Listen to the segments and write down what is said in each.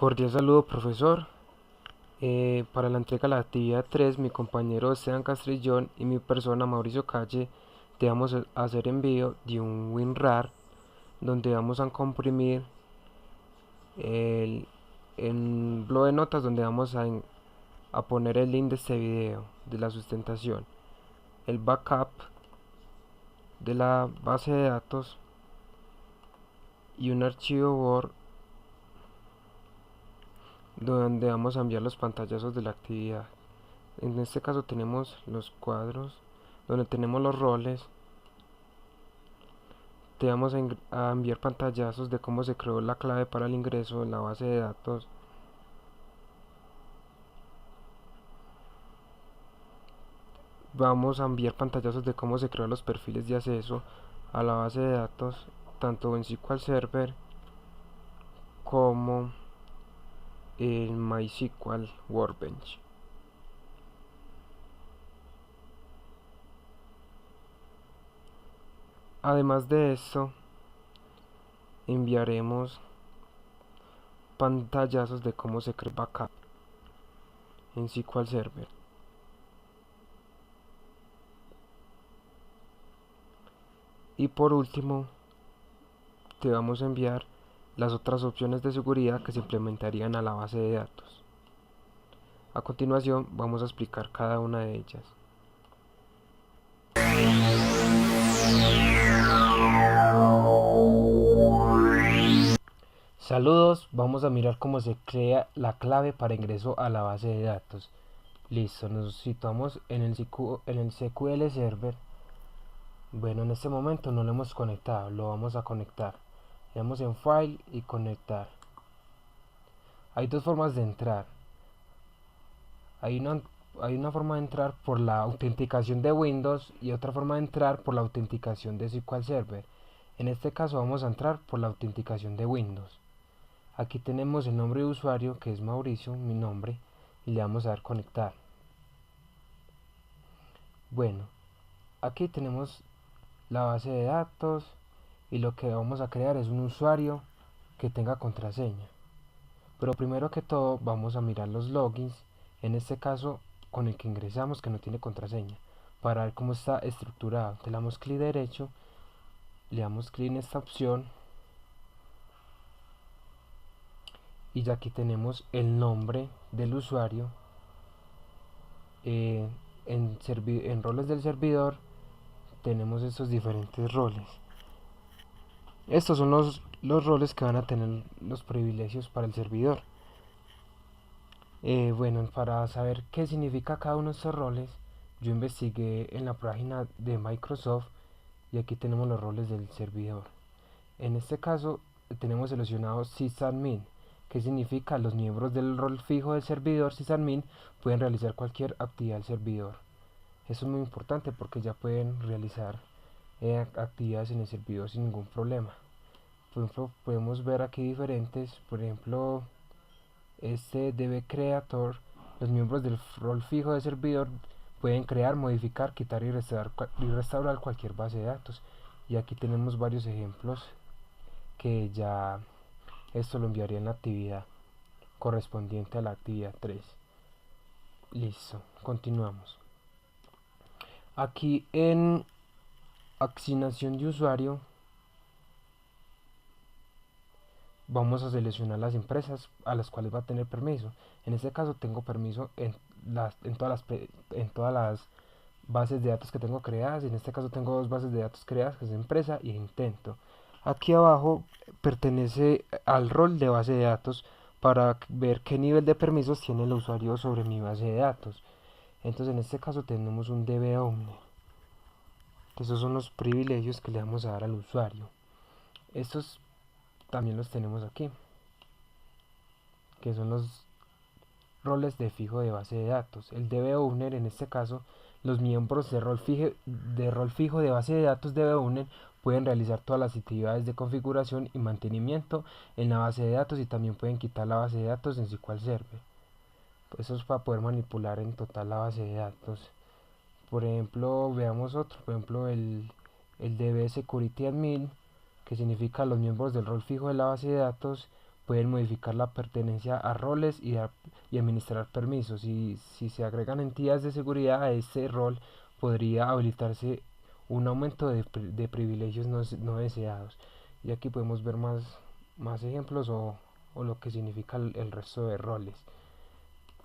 Cordial saludo, profesor. Para la entrega de la actividad 3, mi compañero Esteban Castrillón y mi persona Mauricio Calle te vamos a hacer envío de un WinRAR donde vamos a comprimir en blog de notas donde vamos a poner el link de este video de la sustentación, el backup de la base de datos y un archivo Word donde vamos a enviar los pantallazos de la actividad. En este caso tenemos los cuadros donde tenemos los roles. Te vamos a enviar pantallazos de cómo se creó la clave para el ingreso en la base de datos. Vamos a enviar pantallazos de cómo se creó los perfiles de acceso a la base de datos, tanto en SQL Server como en MySQL Workbench. Además de esto, enviaremos pantallazos de cómo se crea backup en SQL Server. Y por último, te vamos a enviar las otras opciones de seguridad que se implementarían a la base de datos. A continuación, vamos a explicar cada una de ellas. Saludos, vamos a mirar cómo se crea la clave para ingreso a la base de datos. Listo, nos situamos en el SQL Server. Bueno, en este momento no lo hemos conectado, lo vamos a conectar. Le damos en File y Conectar. Hay dos formas de entrar. Hay una forma de entrar por la autenticación de Windows y otra forma de entrar por la autenticación de SQL Server. En este caso vamos a entrar por la autenticación de Windows. Aquí tenemos el nombre de usuario, que es Mauricio, mi nombre, y le damos a dar conectar. Bueno, aquí tenemos la base de datos y lo que vamos a crear es un usuario que tenga contraseña. Pero primero que todo vamos a mirar los logins, en este caso con el que ingresamos, que no tiene contraseña, para ver cómo está estructurado. Le damos clic derecho, le damos clic en esta opción y ya aquí tenemos el nombre del usuario. En roles del servidor tenemos estos diferentes roles. Estos son los roles que van a tener los privilegios para el servidor. Bueno, para saber qué significa cada uno de estos roles, yo investigué en la página de Microsoft y aquí tenemos los roles del servidor. En este caso tenemos seleccionado sysadmin, que significa los miembros del rol fijo del servidor sysadmin pueden realizar cualquier actividad del servidor. Eso es muy importante porque ya pueden realizar actividades en el servidor sin ningún problema. Por ejemplo, podemos ver aquí diferentes, por ejemplo, este DB Creator, los miembros del rol fijo del servidor pueden crear, modificar, quitar y restaurar cualquier base de datos. Y aquí tenemos varios ejemplos que ya esto lo enviaría en la actividad correspondiente a la actividad 3. Listo, continuamos. Aquí en asignación de usuario vamos a seleccionar las empresas a las cuales va a tener permiso. En este caso tengo permiso en todas las bases de datos que tengo creadas. En este caso tengo dos bases de datos creadas, que es empresa y intento. Aquí abajo pertenece al rol de base de datos para ver qué nivel de permisos tiene el usuario sobre mi base de datos. Entonces en este caso tenemos un DBOwner. Esos son los privilegios que le vamos a dar al usuario. Estos también los tenemos aquí, que son los roles de fijo de base de datos. El DBOwner, en este caso, los miembros de rol fijo de base de datos DBOwner pueden realizar todas las actividades de configuración y mantenimiento en la base de datos y también pueden quitar la base de datos en SQL Server. Eso es para poder manipular en total la base de datos. Por ejemplo, veamos otro, por ejemplo el DB Security Admin, que significa los miembros del rol fijo de la base de datos pueden modificar la pertenencia a roles y administrar permisos. Y si se agregan entidades de seguridad a este rol, podría habilitarse un aumento de privilegios no deseados. Y aquí podemos ver más ejemplos o lo que significa el resto de roles.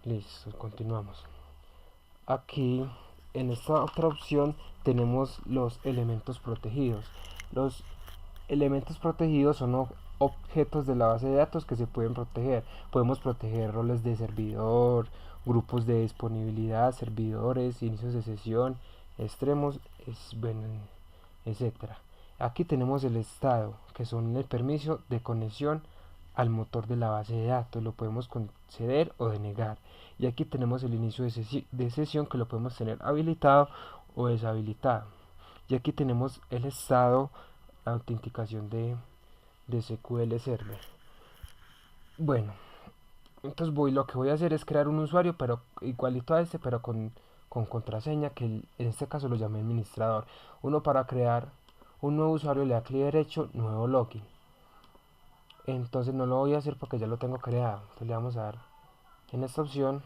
Listo, continuamos. Aquí en esta otra opción tenemos los elementos protegidos. Los elementos protegidos son objetos de la base de datos que se pueden proteger. Podemos proteger roles de servidor, grupos de disponibilidad, servidores, inicios de sesión, extremos, bueno, etcétera. Aquí tenemos el estado, que son el permiso de conexión al motor de la base de datos. Lo podemos conceder o denegar. Y aquí tenemos el inicio de sesión, que lo podemos tener habilitado o deshabilitado. Y aquí tenemos el estado, la autenticación de SQL Server. Bueno, entonces lo que voy a hacer es crear un usuario, pero igualito a este, pero con contraseña, que en este caso lo llamé administrador. Uno, para crear un nuevo usuario, le da clic derecho, nuevo login. Entonces no lo voy a hacer porque ya lo tengo creado. Entonces le vamos a dar en esta opción.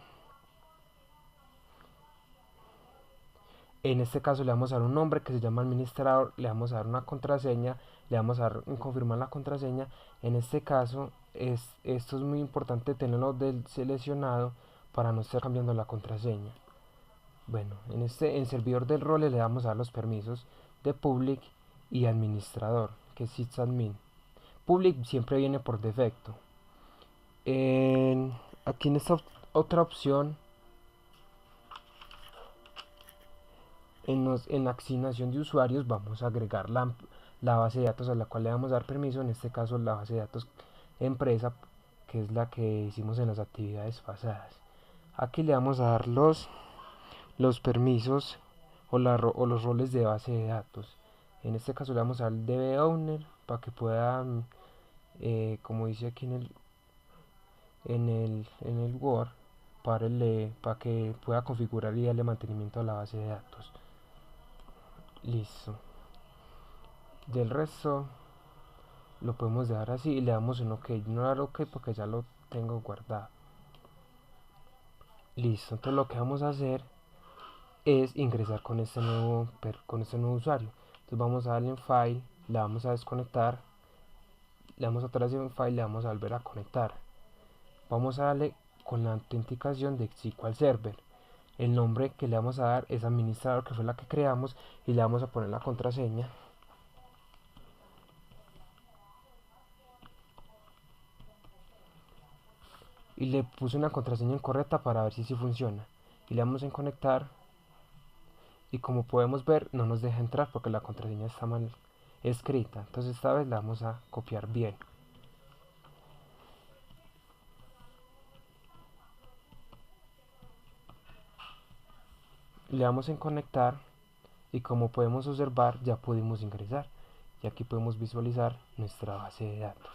En este caso le vamos a dar un nombre que se llama administrador, le vamos a dar una contraseña, le vamos a dar en confirmar la contraseña. En este caso esto es muy importante tenerlo seleccionado para no estar cambiando la contraseña. Bueno, en servidor del rol le vamos a dar los permisos de public y administrador, que es sysadmin. Public siempre viene por defecto. Aquí en esta otra opción, en la asignación de usuarios, vamos a agregar la base de datos a la cual le vamos a dar permiso. En este caso la base de datos empresa, que es la que hicimos en las actividades pasadas. Aquí le vamos a dar los permisos o los roles de base de datos. En este caso le vamos a dar el DB owner para que pueda, como dice aquí en el Word, para que pueda configurar y darle mantenimiento a la base de datos. Listo. Del resto lo podemos dejar así y le damos un OK. No dar OK porque ya lo tengo guardado. Listo. Entonces lo que vamos a hacer es ingresar con este nuevo usuario. Entonces vamos a darle en File, le vamos a desconectar, le damos otra vez en File, le vamos a volver a conectar. Vamos a darle con la autenticación de SQL Server. El nombre que le vamos a dar es administrador, que fue la que creamos, y le vamos a poner la contraseña. Y le puse una contraseña incorrecta para ver si funciona. Y le damos en conectar. Y como podemos ver, no nos deja entrar porque la contraseña está mal escrita. Entonces esta vez la vamos a copiar bien. Le damos en conectar y como podemos observar ya pudimos ingresar. Y aquí podemos visualizar nuestra base de datos.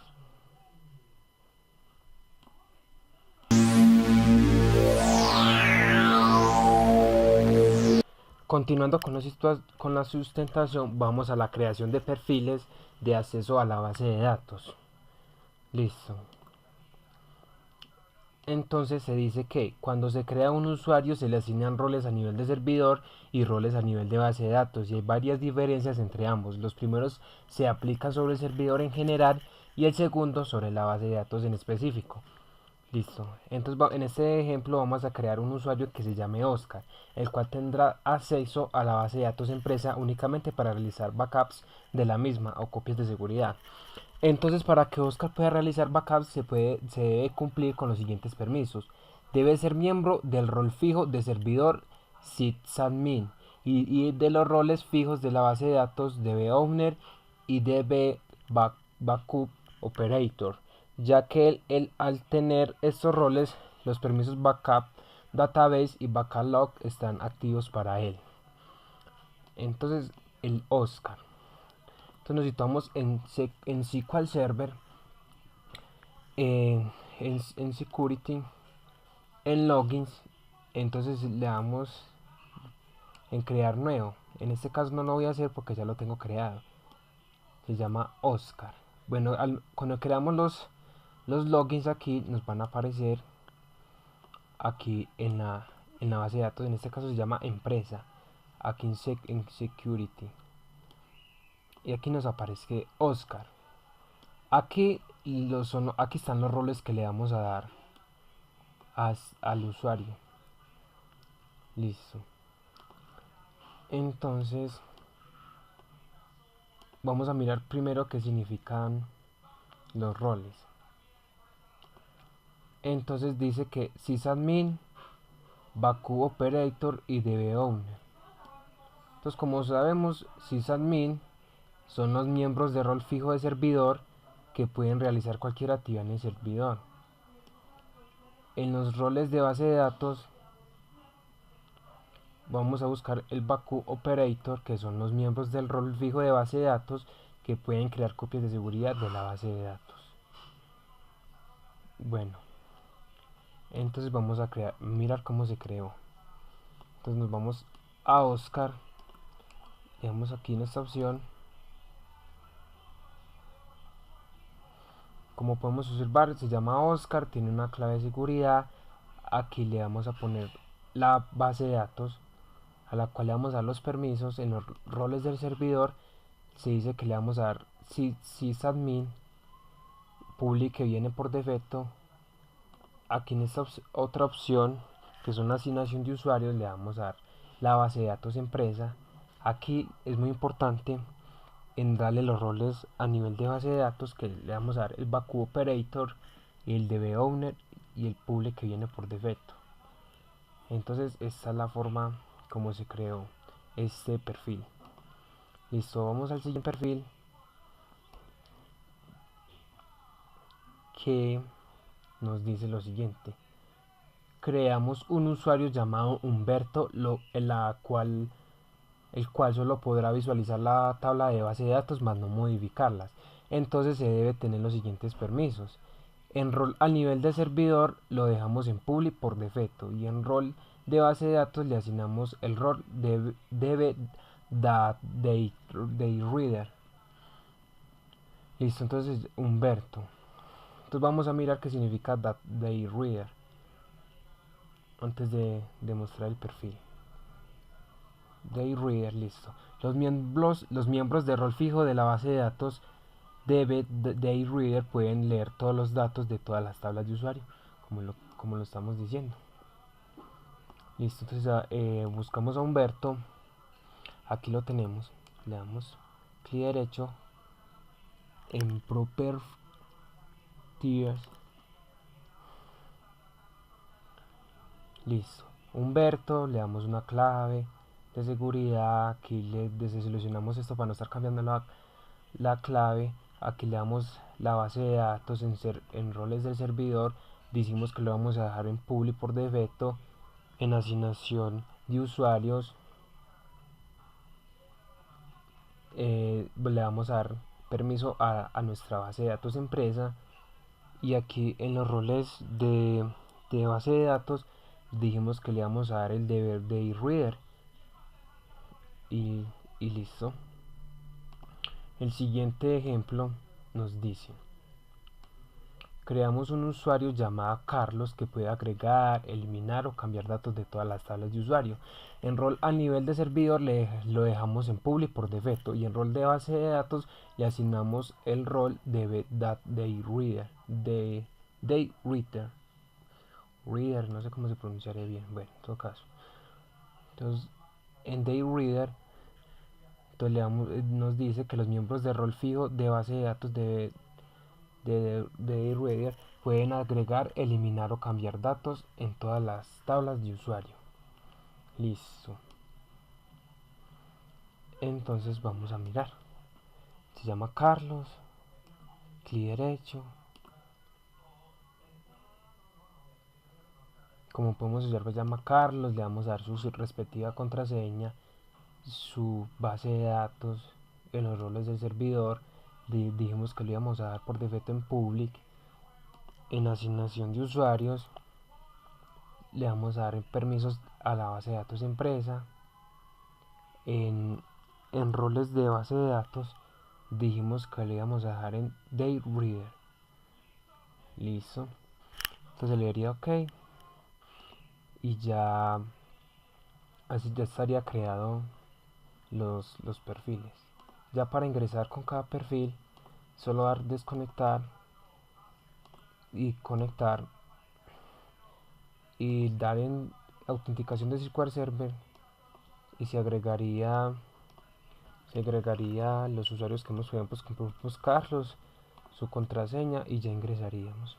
Continuando con la sustentación, vamos a la creación de perfiles de acceso a la base de datos. Listo. Entonces se dice que cuando se crea un usuario se le asignan roles a nivel de servidor y roles a nivel de base de datos, y hay varias diferencias entre ambos. Los primeros se aplican sobre el servidor en general y el segundo sobre la base de datos en específico. Listo. Entonces en este ejemplo vamos a crear un usuario que se llame Oscar, el cual tendrá acceso a la base de datos empresa únicamente para realizar backups de la misma o copias de seguridad. Entonces, para que Oscar pueda realizar backups se debe cumplir con los siguientes permisos. Debe ser miembro del rol fijo de servidor sysadmin y de los roles fijos de la base de datos DB owner y DB backup operator, ya que él al tener estos roles, los permisos backup database y backup log están activos para él. Entonces, el Oscar. Entonces necesitamos en SQL Server, en Security, en Logins. Entonces le damos en crear nuevo. En este caso no lo voy a hacer porque ya lo tengo creado. Se llama Oscar. Bueno, cuando creamos Los logins aquí nos van a aparecer aquí en la base de datos. En este caso se llama empresa, aquí en security, y aquí nos aparece Oscar. Aquí aquí están los roles que le vamos a dar al usuario. Listo. Entonces vamos a mirar primero qué significan los roles. Entonces dice que sysadmin, Baku operator y DB owner. Entonces, como sabemos, sysadmin son los miembros de rol fijo de servidor que pueden realizar cualquier actividad en el servidor. En los roles de base de datos vamos a buscar el Baku operator, que son los miembros del rol fijo de base de datos que pueden crear copias de seguridad de la base de datos. Bueno, entonces vamos a mirar cómo se creó. Entonces nos vamos a Oscar, le damos aquí en esta opción. Como podemos observar, se llama Oscar, tiene una clave de seguridad. Aquí le vamos a poner la base de datos a la cual le vamos a dar los permisos. En los roles del servidor se dice que le vamos a dar sysadmin public, que viene por defecto. Aquí en esta otra opción, que es una asignación de usuarios, le vamos a dar la base de datos empresa. Aquí es muy importante en darle los roles a nivel de base de datos, que le vamos a dar el Baku operator, el DB owner y el public que viene por defecto. Entonces esta es la forma como se creó este perfil. Listo, vamos al siguiente perfil, que nos dice lo siguiente: creamos un usuario llamado Humberto, el cual solo podrá visualizar la tabla de base de datos más no modificarlas. Entonces se debe tener los siguientes permisos. En rol al nivel de servidor lo dejamos en public por defecto, y en rol de base de datos le asignamos el rol de reader. Listo, entonces Humberto. Entonces vamos a mirar qué significa reader antes de mostrar el perfil. Reader, listo. Los miembros de rol fijo de la base de datos reader pueden leer todos los datos de todas las tablas de usuario, como lo estamos diciendo. Listo, entonces buscamos a Humberto. Aquí lo tenemos. Le damos clic derecho en Properties. Listo. Humberto, le damos una clave de seguridad. Aquí le desilusionamos esto para no estar cambiando la clave. Aquí le damos la base de datos en roles del servidor. Decimos que lo vamos a dejar en public por defecto. En asignación de usuarios le vamos a dar permiso a nuestra base de datos empresa. Y aquí en los roles de base de datos dijimos que le vamos a dar el deber de reader, y listo. El siguiente ejemplo nos dice: creamos un usuario llamado Carlos que puede agregar, eliminar o cambiar datos de todas las tablas de usuario. En rol a nivel de servidor lo dejamos en public por defecto, y en rol de base de datos le asignamos el rol de reader, no sé cómo se pronunciaría bien, bueno, en todo caso. Entonces en reader, entonces nos dice que los miembros de rol fijo de base de datos de reader pueden agregar, eliminar o cambiar datos en todas las tablas de usuario. Listo. Entonces vamos a mirar. Se llama Carlos, clic derecho. Como podemos observar, se llama Carlos, le vamos a dar su respectiva contraseña, su base de datos. En los roles del servidor dijimos que lo íbamos a dar por defecto en public. En asignación de usuarios le vamos a dar permisos a la base de datos empresa. En roles de base de datos dijimos que le íbamos a dejar en reader. Listo. Entonces le daría OK y ya así ya estaría creado los perfiles. Ya para ingresar con cada perfil, solo dar desconectar y conectar y dar en autenticación de SQL Server y se agregaría los usuarios que hemos podido buscarlos, su contraseña y ya ingresaríamos.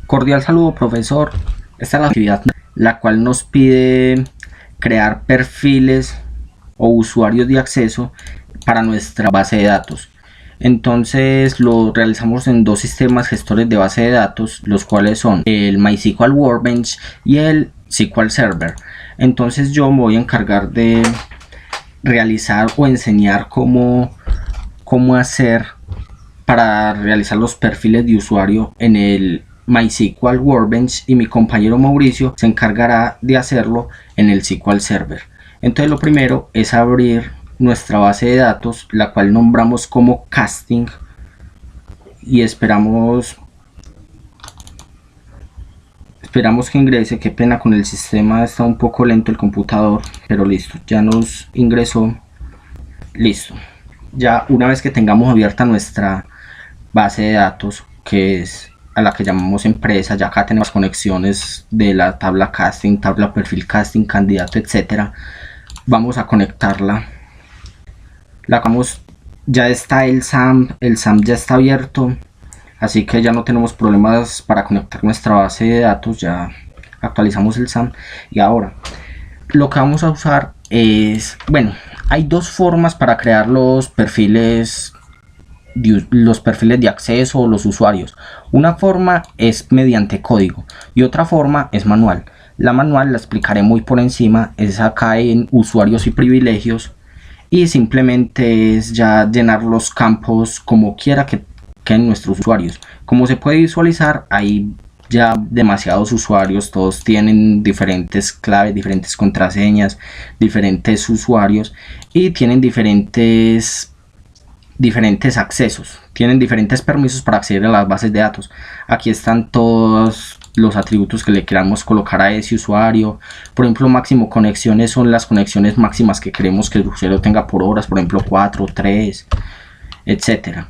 Cordial saludo, profesor. Esta es la actividad la cual nos pide crear perfiles o usuarios de acceso para nuestra base de datos. Entonces lo realizamos en dos sistemas gestores de base de datos, los cuales son el MySQL Workbench y el SQL Server. Entonces yo me voy a encargar de realizar o enseñar cómo hacer para realizar los perfiles de usuario en el MySQL Workbench, y mi compañero Mauricio se encargará de hacerlo en el SQL Server. Entonces lo primero es abrir nuestra base de datos, la cual nombramos como casting, y esperamos que ingrese. Qué pena con el sistema, está un poco lento el computador, pero listo, ya nos ingresó. Listo, ya una vez que tengamos abierta nuestra base de datos, que es a la que llamamos empresa, ya acá tenemos conexiones de la tabla casting, tabla perfil casting, candidato, etcétera. Vamos a conectarla. Ya está el SAM ya está abierto, así que ya no tenemos problemas para conectar nuestra base de datos. Ya actualizamos el SAM y ahora lo que vamos a usar es, bueno, hay dos formas para crear los perfiles de acceso o los usuarios. Una forma es mediante código y otra forma es manual. La manual la explicaré muy por encima, es acá en usuarios y privilegios, y simplemente es ya llenar los campos como quiera que queden nuestros usuarios. Como se puede visualizar, hay ya demasiados usuarios, todos tienen diferentes claves, diferentes contraseñas, diferentes usuarios, y tienen diferentes accesos, tienen diferentes permisos para acceder a las bases de datos. Aquí están todos los atributos que le queramos colocar a ese usuario. Por ejemplo, máximo conexiones son las conexiones máximas que queremos que el usuario tenga por horas, por ejemplo 4, 3, etcétera.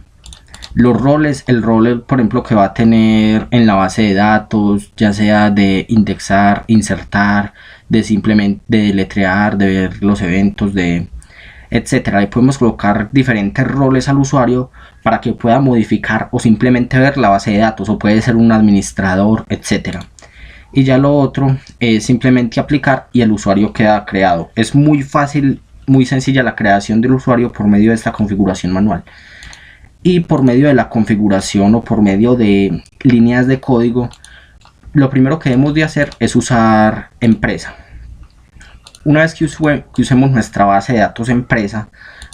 Los roles, el rol por ejemplo que va a tener en la base de datos, ya sea de indexar, insertar, de simplemente de deletrear, de ver los eventos, de etcétera. Le podemos colocar diferentes roles al usuario para que pueda modificar o simplemente ver la base de datos, o puede ser un administrador, etcétera. Y ya lo otro es simplemente aplicar y el usuario queda creado. Es muy fácil, muy sencilla la creación del usuario por medio de esta configuración manual. Y por medio de la configuración o por medio de líneas de código, lo primero que debemos de hacer es usar empresa. Una vez que usemos nuestra base de datos empresa,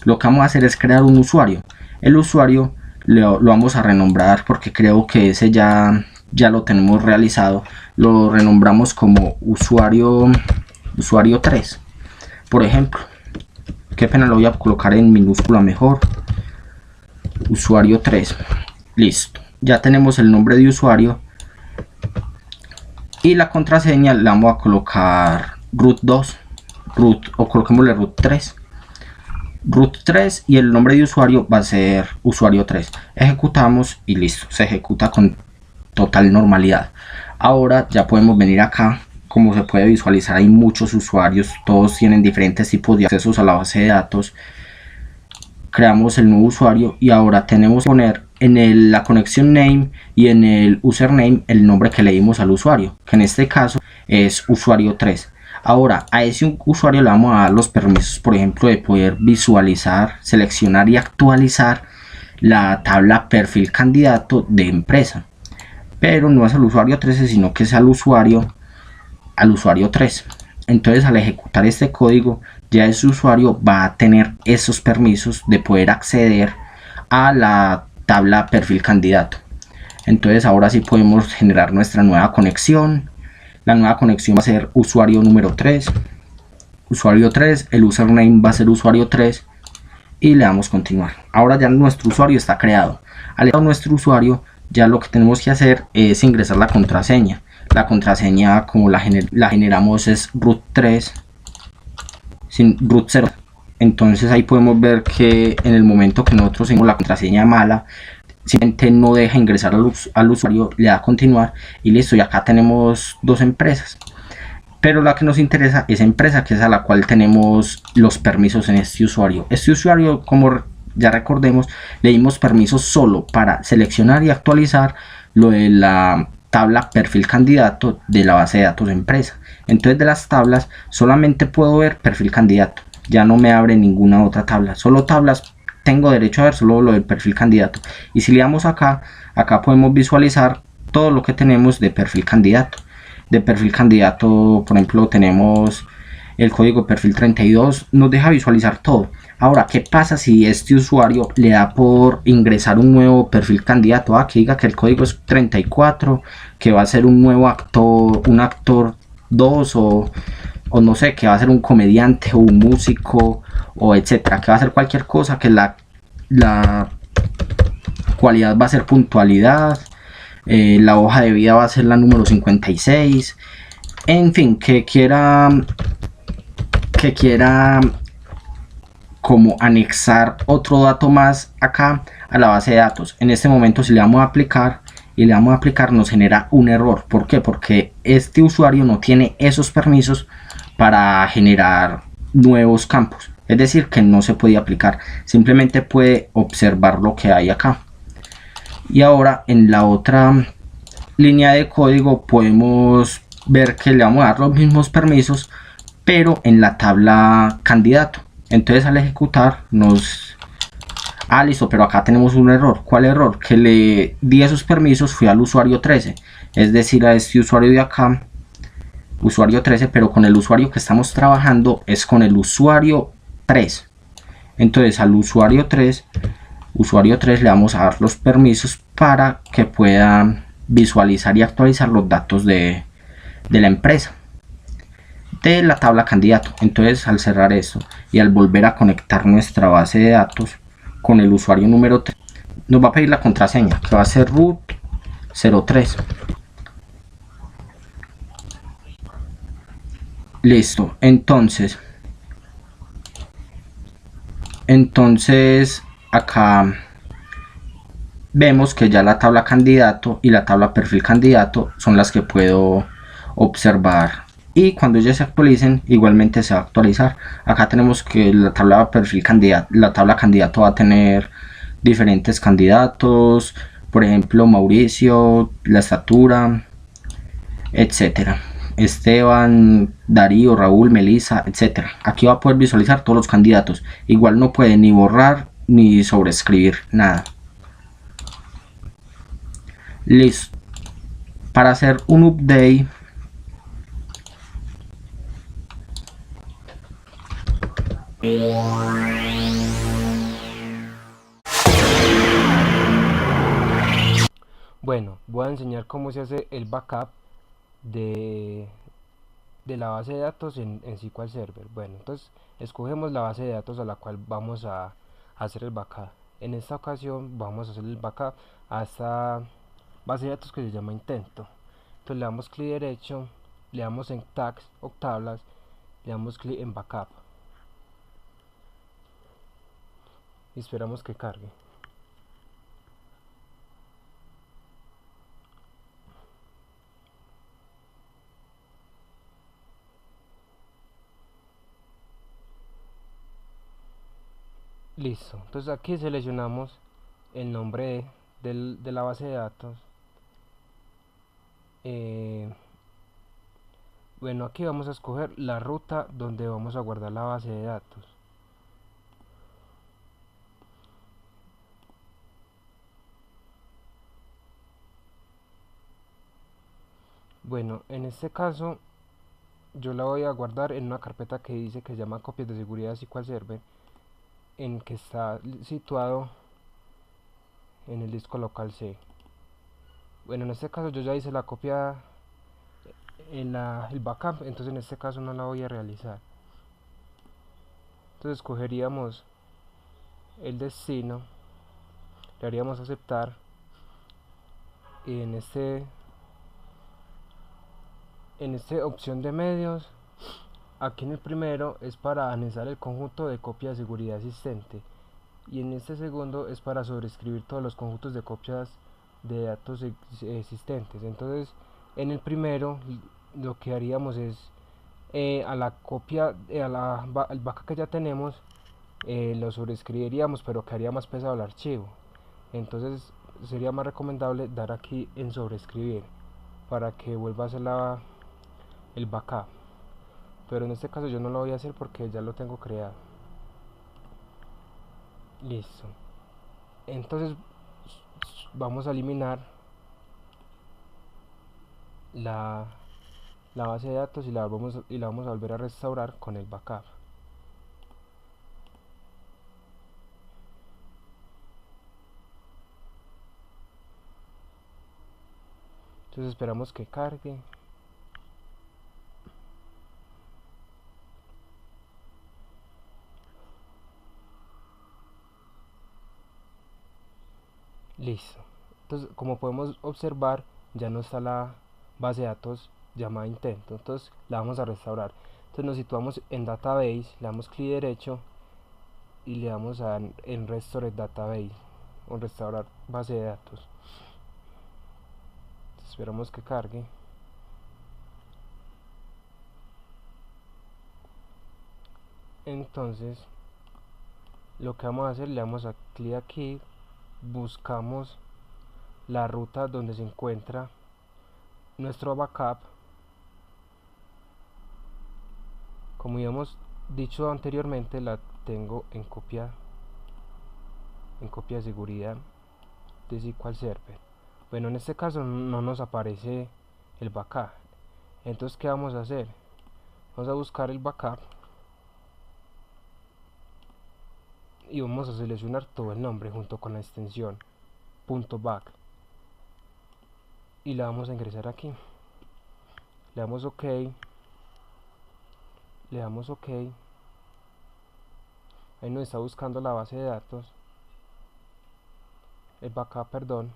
lo que vamos a hacer es crear un usuario. El usuario lo vamos a renombrar, porque creo que ese ya lo tenemos realizado. Lo renombramos como usuario 3, por ejemplo. Qué pena, lo voy a colocar en minúscula mejor. Usuario 3. Listo, ya tenemos el nombre de usuario, y la contraseña la vamos a colocar root 2, o coloquémosle root 3, y el nombre de usuario va a ser usuario 3. Ejecutamos y listo, se ejecuta con total normalidad. Ahora ya podemos venir acá. Como se puede visualizar, hay muchos usuarios, todos tienen diferentes tipos de accesos a la base de datos. Creamos el nuevo usuario y ahora tenemos que poner en la conexión name y en el username el nombre que le dimos al usuario, que en este caso es usuario 3. Ahora a ese usuario le vamos a dar los permisos, por ejemplo, de poder visualizar, seleccionar y actualizar la tabla perfil candidato de empresa, pero no es al usuario 13, sino que es al usuario 3. Entonces, al ejecutar este código, ya ese usuario va a tener esos permisos de poder acceder a la tabla perfil candidato. Entonces ahora sí podemos generar nuestra nueva conexión. La nueva conexión va a ser usuario número 3, usuario 3, el username va a ser usuario 3 y le damos continuar. Ahora ya nuestro usuario está creado. Al crear nuestro usuario, ya lo que tenemos que hacer es ingresar la contraseña. La contraseña, como la generamos, es root 3 sin root 0. Entonces ahí podemos ver que en el momento que nosotros tenemos la contraseña mala, simplemente no deja ingresar al usuario, le da continuar y listo. Y acá tenemos dos empresas, pero la que nos interesa es empresa, que es a la cual tenemos los permisos en este usuario. Este usuario, como ya recordemos, le dimos permisos solo para seleccionar y actualizar lo de la tabla perfil candidato de la base de datos de empresa. Entonces de las tablas solamente puedo ver perfil candidato, ya no me abre ninguna otra tabla, solo tablas tengo derecho a ver, solo lo del perfil candidato. Y si le damos acá podemos visualizar todo lo que tenemos de perfil candidato. De perfil candidato, por ejemplo, tenemos el código perfil 32, nos deja visualizar todo. Ahora, ¿qué pasa si este usuario le da por ingresar un nuevo perfil candidato? Que diga que el código es 34, que va a ser un nuevo actor, un actor 2 o no sé, que va a ser un comediante o un músico o etcétera, que va a ser cualquier cosa, que la cualidad va a ser puntualidad, la hoja de vida va a ser la número 56, en fin, que quiera como anexar otro dato más acá a la base de datos. En este momento, si le damos a aplicar y le damos a aplicar, nos genera un error. ¿Por qué? Porque este usuario no tiene esos permisos para generar nuevos campos, es decir, que no se puede aplicar, simplemente puede observar lo que hay acá. Y ahora en la otra línea de código podemos ver que le vamos a dar los mismos permisos, pero en la tabla candidato. Entonces al ejecutar nos... listo, pero acá tenemos un error. ¿Cuál error? Que le di esos permisos, fui al usuario 13, es decir, a este usuario de acá, usuario 13, pero con el usuario que estamos trabajando es con el usuario 3. Entonces al usuario 3 le vamos a dar los permisos para que pueda visualizar y actualizar los datos de la empresa, de la tabla candidato. Entonces al cerrar esto y al volver a conectar nuestra base de datos con el usuario número 3, nos va a pedir la contraseña, que va a ser root 03. Listo, entonces acá vemos que ya la tabla candidato y la tabla perfil candidato son las que puedo observar, y cuando ellas se actualicen igualmente se va a actualizar. Acá tenemos que la tabla perfil candidato, la tabla candidato va a tener diferentes candidatos, por ejemplo Mauricio, la estatura, etcétera, Esteban, Darío, Raúl, Melissa, etcétera. Aquí va a poder visualizar todos los candidatos. Igual no puede ni borrar ni sobreescribir nada. Listo. Para hacer un update, Bueno, voy a enseñar cómo se hace el backup de la base de datos en SQL Server. Bueno, entonces escogemos la base de datos a la cual vamos a hacer el backup. En esta ocasión vamos a hacer el backup a esta base de datos que se llama intento. Entonces le damos clic derecho, le damos en tags o tablas, le damos clic en backup y esperamos que cargue. Listo, entonces aquí seleccionamos el nombre de la base de datos. Bueno, aquí vamos a escoger la ruta donde vamos a guardar la base de datos. Bueno, en este caso yo la voy a guardar en una carpeta que dice que se llama copias de seguridad de SQL Server, en que está situado en el disco local C. Bueno, en este caso yo ya hice la copia en el backup, entonces en este caso no la voy a realizar. Entonces escogeríamos el destino, le haríamos aceptar, y en esta opción de medios, aquí en el primero es para anexar el conjunto de copia de seguridad existente, y en este segundo es para sobreescribir todos los conjuntos de copias de datos existentes. Entonces en el primero lo que haríamos es a la copia, al backup que ya tenemos, lo sobreescribiríamos, pero quedaría más pesado el archivo. Entonces sería más recomendable dar aquí en sobreescribir para que vuelva a hacer el backup, pero en este caso yo no lo voy a hacer porque ya lo tengo creado. Listo. Entonces vamos a eliminar la base de datos y la vamos a volver a restaurar con el backup. Entonces esperamos que cargue. Listo. Entonces, como podemos observar, ya no está la base de datos llamada intento. Entonces la vamos a restaurar. Entonces nos situamos en database, le damos clic derecho y le damos en restore database o restaurar base de datos. Entonces, esperamos que cargue. Entonces lo que vamos a hacer, le damos a clic aquí, buscamos la ruta donde se encuentra nuestro backup. Como habíamos dicho anteriormente, la tengo en copia de seguridad de SQL Server. Bueno, en este caso no nos aparece el backup. Entonces, ¿qué vamos a hacer? Vamos a buscar el backup y vamos a seleccionar todo el nombre junto con la extensión .back y la vamos a ingresar aquí. Le damos OK, le damos OK. Ahí nos está buscando la base de datos, el backup, perdón,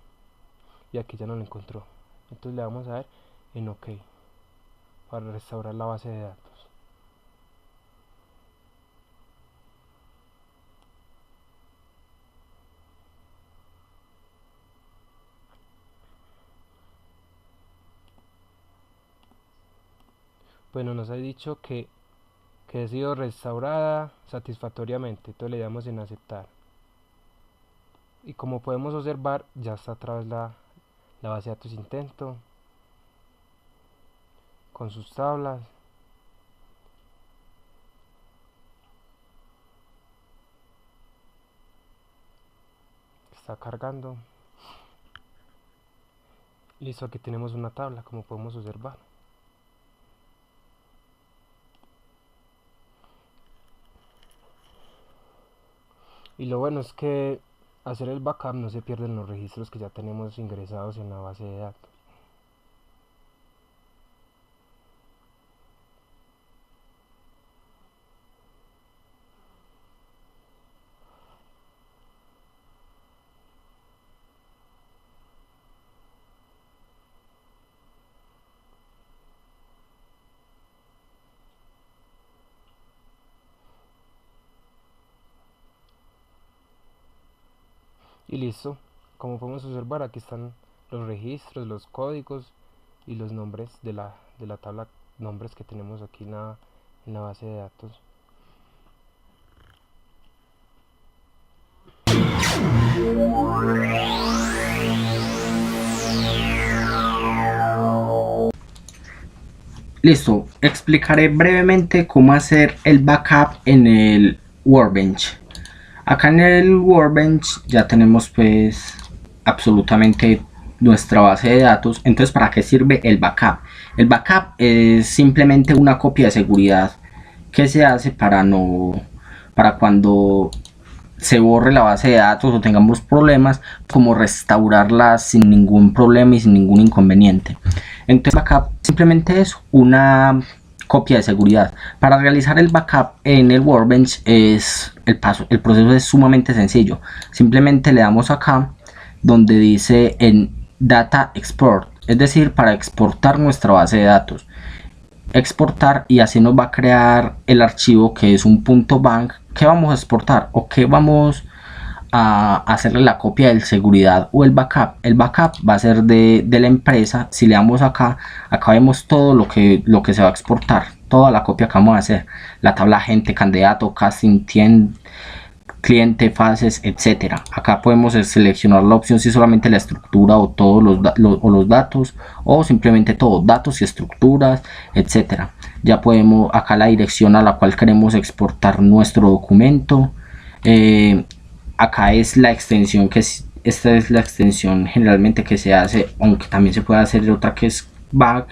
y aquí ya no lo encontró. Entonces le vamos a dar en OK para restaurar la base de datos. Bueno, nos ha dicho que ha sido restaurada satisfactoriamente. Entonces le damos en aceptar. Y como podemos observar, ya está otra vez la base de datos intento con sus tablas. Está cargando. Listo, aquí tenemos una tabla, como podemos observar. Y lo bueno es que hacer el backup no se pierden los registros que ya tenemos ingresados en la base de datos. Y listo, como podemos observar, aquí están los registros, los códigos y los nombres de la tabla nombres que tenemos aquí en la base de datos. Listo, explicaré brevemente cómo hacer el backup en el Workbench. Acá en el Workbench ya tenemos pues absolutamente nuestra base de datos. Entonces, ¿para qué sirve el backup? El backup es simplemente una copia de seguridad que se hace para cuando se borre la base de datos o tengamos problemas, como restaurarla sin ningún problema y sin ningún inconveniente. Entonces backup simplemente es una copia de seguridad. Para realizar el backup en el Workbench el proceso es sumamente sencillo. Simplemente le damos acá donde dice en Data Export, es decir, para exportar nuestra base de datos. Exportar, y así nos va a crear el archivo que es un .bank que vamos a exportar o que vamos a hacerle la copia de seguridad o el backup. El backup va a ser de la empresa. Si le damos acá vemos todo lo que se va a exportar, toda la copia que vamos a hacer, la tabla agente, candidato, casting, cliente, fases, etcétera. Acá podemos seleccionar la opción si solamente la estructura o todos los datos, o simplemente todo, datos y estructuras, etcétera. Ya podemos acá la dirección a la cual queremos exportar nuestro documento. Acá es la extensión esta es la extensión generalmente que se hace, aunque también se puede hacer otra que es back,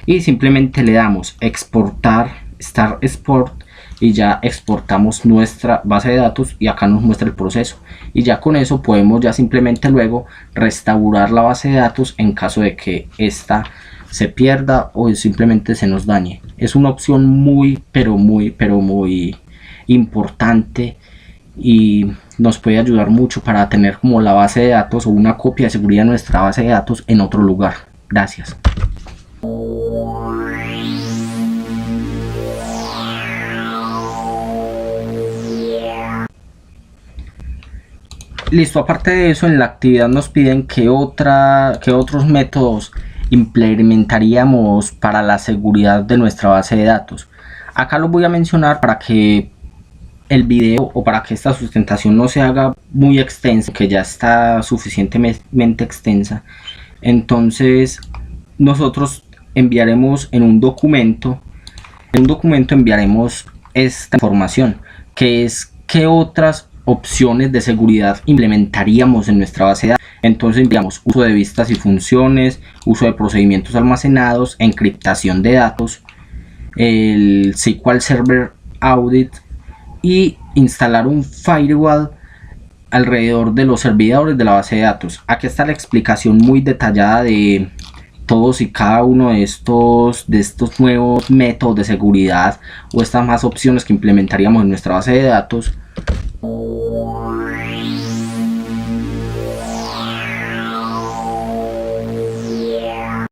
y simplemente le damos exportar, start export, y ya exportamos nuestra base de datos y acá nos muestra el proceso, y ya con eso podemos ya simplemente luego restaurar la base de datos en caso de que esta se pierda o simplemente se nos dañe. Es una opción muy importante y nos puede ayudar mucho para tener como la base de datos o una copia de seguridad de nuestra base de datos en otro lugar. Gracias. Listo, aparte de eso, en la actividad nos piden que otros métodos implementaríamos para la seguridad de nuestra base de datos. Acá los voy a mencionar para que el video o para que esta sustentación no se haga muy extensa, que ya está suficientemente extensa. Entonces nosotros enviaremos en un documento enviaremos esta información, que es qué otras opciones de seguridad implementaríamos en nuestra base de datos. Entonces enviamos uso de vistas y funciones, uso de procedimientos almacenados, encriptación de datos, el SQL Server Audit y instalar un firewall alrededor de los servidores de la base de datos. Aquí está la explicación muy detallada de todos y cada uno de estos nuevos métodos de seguridad o estas más opciones que implementaríamos en nuestra base de datos.